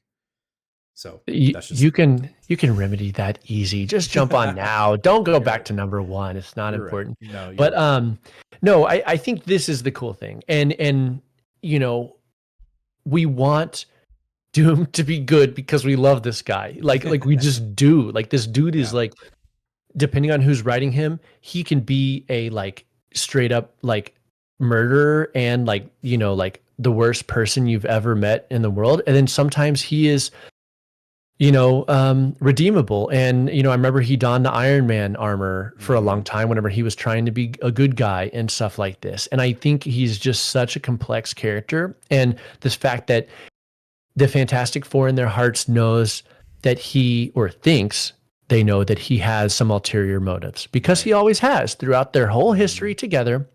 So that's just, you can remedy that easy. Just jump on now. Don't go back to number 1. It's not important. Right. No, but no, I think this is the cool thing, and we want Doom to be good because we love this guy. Like we just do. Like this dude is like, depending on who's writing him, he can be a like straight up like murderer and like like the worst person you've ever met in the world, and then sometimes he is redeemable. And I remember he donned the Iron Man armor for a long time whenever he was trying to be a good guy and stuff like this. And I think he's just such a complex character, and this fact that the Fantastic Four in their hearts knows that thinks they know that he has some ulterior motives, because he always has throughout their whole history together.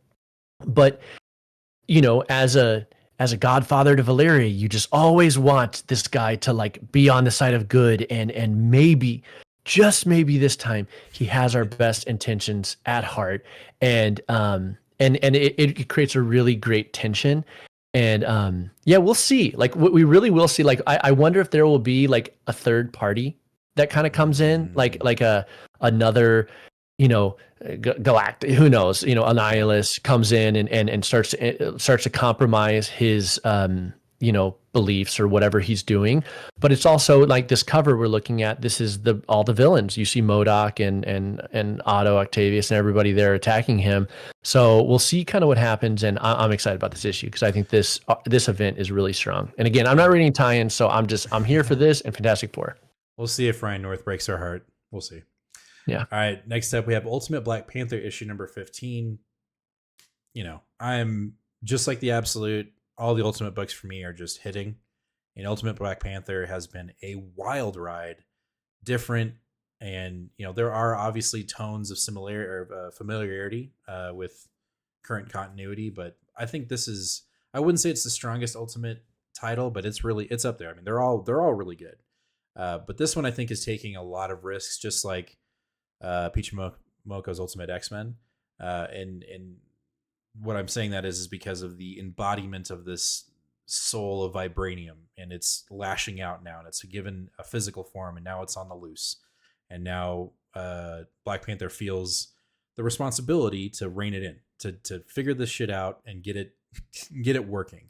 But as a godfather to Valeria, you just always want this guy to like be on the side of good and maybe just maybe this time he has our best intentions at heart, and it creates a really great tension. And yeah, we'll see. Like we really will see. Like I wonder if there will be like a third party that kind of comes in, like another, you know, galactic, who knows, you know, Annihilus comes in and starts to compromise his you know, beliefs or whatever he's doing. But it's also like this cover we're looking at. This is all the villains. You see MODOK and Otto Octavius and everybody there attacking him. So we'll see kind of what happens, and I'm excited about this issue because I think this event is really strong. And again, I'm not reading tie-ins, so I'm here for this and Fantastic Four. We'll see if Ryan North breaks our heart. We'll see. Yeah. All right. Next up, we have Ultimate Black Panther issue number 15. You know, I'm just like the Absolute. All the Ultimate books for me are just hitting. And Ultimate Black Panther has been a wild ride, different, and you know there are obviously tones of similarity or familiarity with current continuity, but I think this is, I wouldn't say it's the strongest Ultimate title, but it's up there. I mean, they're all really good. But this one I think is taking a lot of risks, just like Pichimoko's Ultimate X-Men. And what I'm saying that is because of the embodiment of this soul of vibranium, and it's lashing out now, and it's given a physical form, and now it's on the loose. And now Black Panther feels the responsibility to rein it in, to figure this shit out and get it working.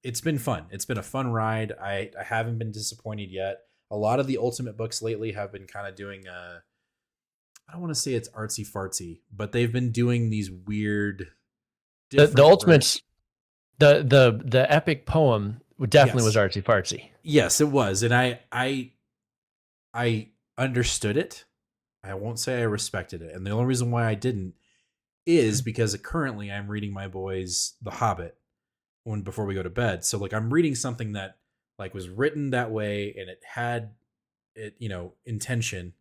It's been fun. It's been a fun ride. I haven't been disappointed yet. A lot of the Ultimate books lately have been kind of doing I don't want to say it's artsy fartsy, but they've been doing these weird the Ultimates, the epic poem definitely was artsy fartsy. Yes, it was, and I understood it. I won't say I respected it, and the only reason why I didn't is because currently I'm reading my boys The Hobbit before we go to bed. So like I'm reading something that like was written that way and it had it, you know, intention.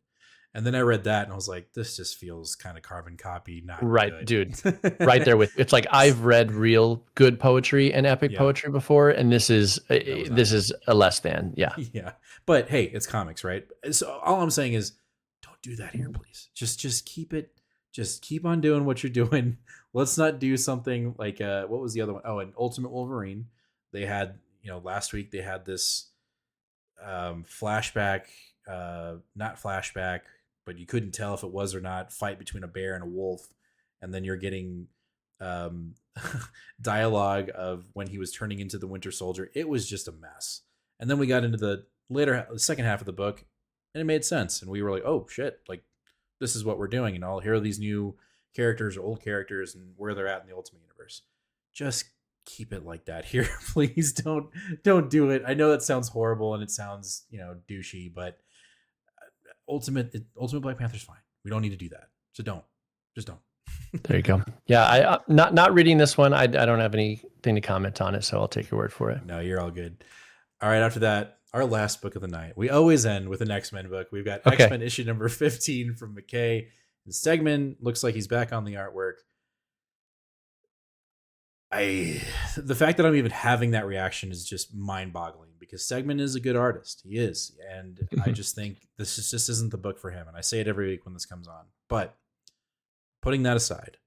And then I read that and I was like, this just feels kind of carbon copy, not right, good. Dude. Right there with it's like I've read real good poetry and epic poetry before, and this is a less than. Yeah. Yeah. But hey, it's comics, right? So all I'm saying is don't do that here, please. Just keep on doing what you're doing. Let's not do something like what was the other one? Oh, and Ultimate Wolverine. They had, you know, last week they had this flashback, not flashback, but you couldn't tell if it was or not, fight between a bear and a wolf. And then you're getting dialogue of when he was turning into the Winter Soldier. It was just a mess. And then we got into the second half of the book, and it made sense. And we were like, oh shit, like this is what we're doing. And here are these new characters or old characters and where they're at in the Ultimate Universe. Just keep it like that here. Please don't do it. I know that sounds horrible and it sounds, you know, douchey, but Ultimate Black Panther's fine. We don't need to do that. So just don't. There you go. Yeah, I not reading this one. I don't have anything to comment on it, so I'll take your word for it. No, you're all good. All right, after that, our last book of the night. We always end with an X-Men book. We've got X-Men issue number 15 from McKay. And Stegman looks like he's back on the artwork. The fact that I'm even having that reaction is just mind-boggling because Stegman is a good artist. He is. And I just think this just isn't the book for him. And I say it every week when this comes on. But putting that aside,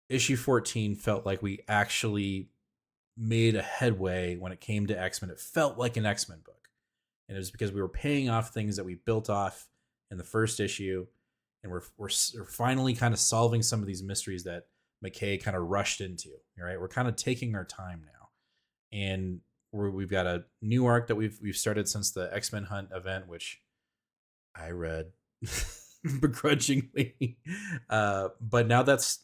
issue 14 felt like we actually made a headway when it came to X-Men. It felt like an X-Men book. And it was because we were paying off things that we built off in the first issue. And we're finally kind of solving some of these mysteries that McKay kind of rushed into. All right, we're kind of taking our time now, and we've got a new arc that we've started since the X-Men Hunt event, which I read begrudgingly, but now that's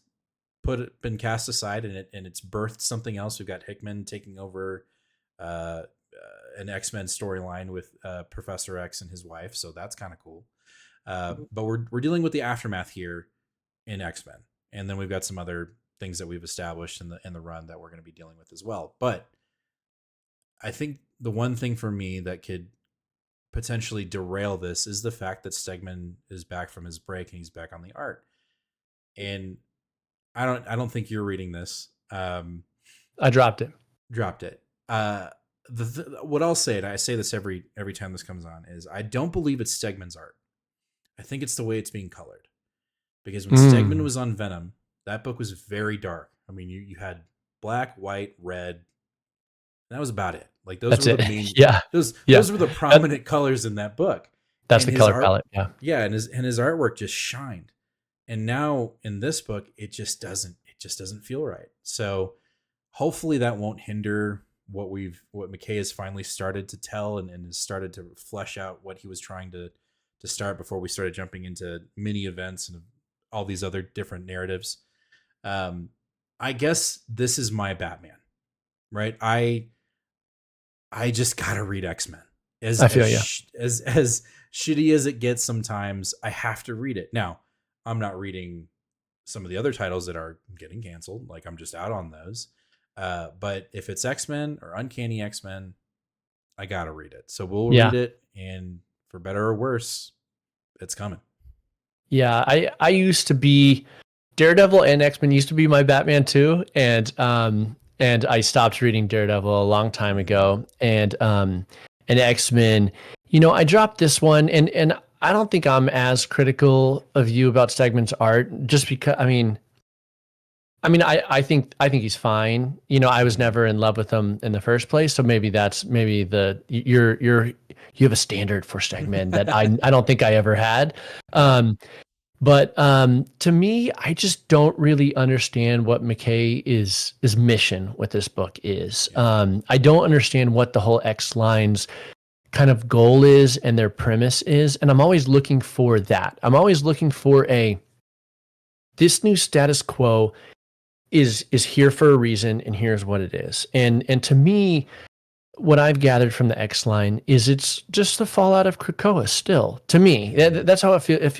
been cast aside, and it's birthed something else. We've got Hickman taking over an X-Men storyline with Professor X and his wife, so that's kind of cool. But we're dealing with the aftermath here in X-Men. And then we've got some other things that we've established in the run that we're going to be dealing with as well. But I think the one thing for me that could potentially derail this is the fact that Stegman is back from his break and he's back on the art. And I don't think you're reading this. I dropped it. what I'll say, and I say this every time this comes on, is I don't believe it's Stegman's art. I think it's the way it's being colored. Because when Stegman was on Venom, that book was very dark. I mean, you had black, white, red. That was about it. Like those were the main. Those were the prominent colors in that book. That's the color palette. Yeah. Yeah, and his artwork just shined. And now in this book, it just doesn't feel right. So hopefully that won't hinder what McKay has finally started to tell and has started to flesh out what he was trying to start before we started jumping into mini events and all these other different narratives. I guess this is my Batman, right? I just gotta read X-Men. I feel as shitty as it gets sometimes, I have to read it. Now, I'm not reading some of the other titles that are getting canceled. Like I'm just out on those. But if it's X-Men or Uncanny X-Men, I gotta read it. So we'll read it, and for better or worse, it's coming. Yeah, I used to be Daredevil, and X-Men used to be my Batman too, and I stopped reading Daredevil a long time ago, and X-Men. You know, I dropped this one, and I don't think I'm as critical of you about Stegman's art, just because I think he's fine. You know, I was never in love with him in the first place, so maybe you have a standard for Stegman that I don't think I ever had. But to me, I just don't really understand what McKay's mission with this book is. I don't understand what the whole X Lines kind of goal is and their premise is, and I'm always looking for that. I'm always looking for this new status quo is here for a reason, and here's what it is. And to me, what I've gathered from the X Line is it's just the fallout of Krakoa still. To me, that's how it feels. It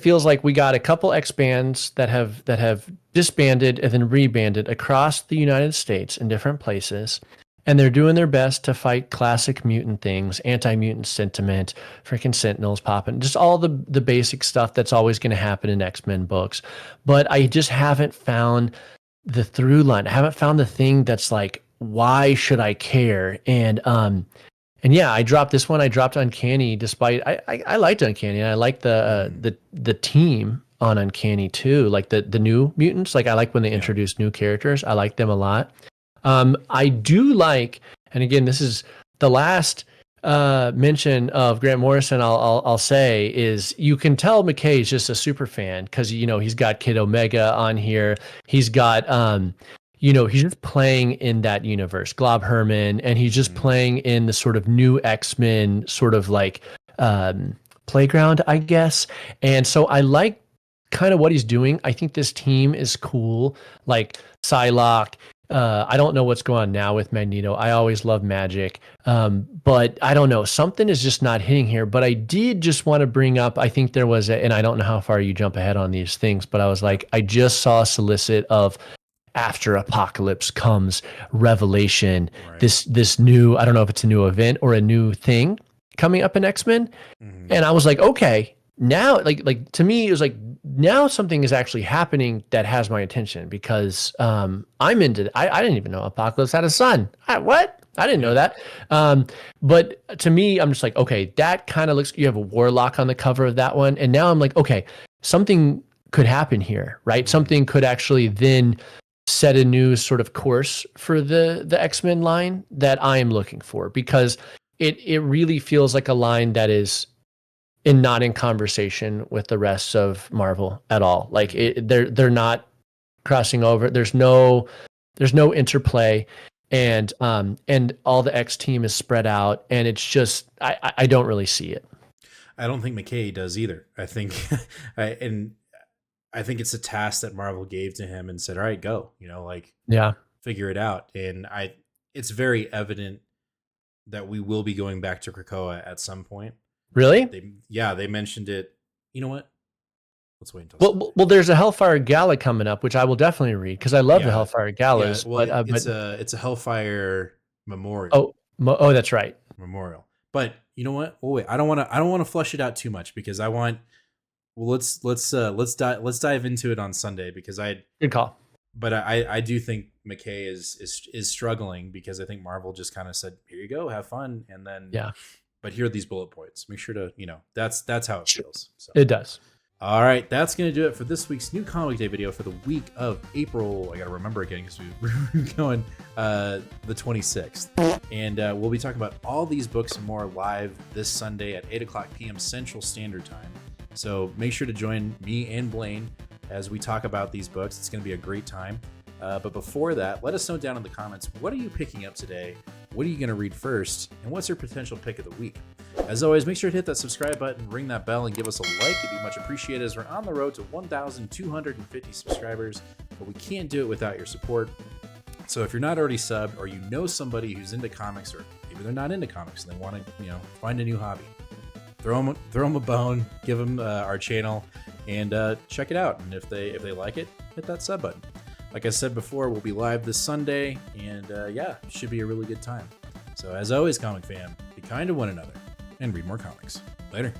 feels like we got a couple X bands that have disbanded and then rebanded across the United States in different places, and they're doing their best to fight classic mutant things, anti-mutant sentiment, freaking Sentinels popping, just all the basic stuff that's always going to happen in X-Men books. But I just haven't found the through line. I haven't found the thing that's like, why should I care? And yeah, I dropped this one. I dropped Uncanny, despite I liked Uncanny, and I liked the team on Uncanny too, like the new mutants. Like I like when they introduce new characters. I like them a lot. I do like, and again, this is the last mention of Grant Morrison I'll say is you can tell McKay is just a super fan because he's got Kid Omega on here. He's got he's just playing in that universe, Glob Herman, and he's just playing in the sort of new X-Men sort of like playground, I guess. And so I like kind of what he's doing. I think this team is cool, like Psylocke. I don't know what's going on now with Magneto. I always love Magic. But I don't know. Something is just not hitting here. But I did just want to bring up, I think there was and I don't know how far you jump ahead on these things, but I was like, I just saw a solicit of after Apocalypse comes Revelation, right. This new, I don't know if it's a new event or a new thing coming up in X-Men. Mm-hmm. And I was like, okay, now like to me, it was like, now something is actually happening that has my attention because I'm into I didn't even know Apocalypse had a son. What? I didn't know that. But to me, I'm just like, okay, that kind of looks, you have a Warlock on the cover of that one. And now I'm like, okay, something could happen here, right? Something could actually then set a new sort of course for the X-Men line that I am looking for, because it really feels like a line that is not in conversation with the rest of Marvel at all. Like they're not crossing over. There's no interplay, and all the X team is spread out, and it's just I don't really see it. I don't think McKay does either. I think I think it's a task that Marvel gave to him and said, all right, go, figure it out. And it's very evident that we will be going back to Krakoa at some point. Really? They mentioned it. You know what? Let's wait until. Well, there's a Hellfire Gala coming up, which I will definitely read because I love the Hellfire Galas. Yeah, well, it's a Hellfire memorial. Oh, that's right. Memorial. But you know what? Oh wait, I don't want to flush it out too much because I want. Well, let's dive into it on Sunday because good call. but I do think McKay is struggling because I think Marvel just kind of said, here you go, have fun, and then but here are these bullet points. Make sure to that's how it feels. So. It does. All right, that's going to do it for this week's New Comic Day video for the week of April. I got to remember again because we're going the 26th. And we'll be talking about all these books and more live this Sunday at 8 o'clock p.m. Central Standard Time. So make sure to join me and Blaine as we talk about these books. It's going to be a great time. But before that, let us know down in the comments, what are you picking up today? What are you going to read first? And what's your potential pick of the week? As always, make sure to hit that subscribe button, ring that bell, and give us a like. It'd be much appreciated as we're on the road to 1,250 subscribers, but we can't do it without your support. So if you're not already subbed, or you know somebody who's into comics, or maybe they're not into comics and they want to, find a new hobby, throw them a bone, give them our channel, and check it out. And if they like it, hit that sub button. Like I said before, we'll be live this Sunday, and it should be a really good time. So as always, comic fam, be kind to one another and read more comics. Later.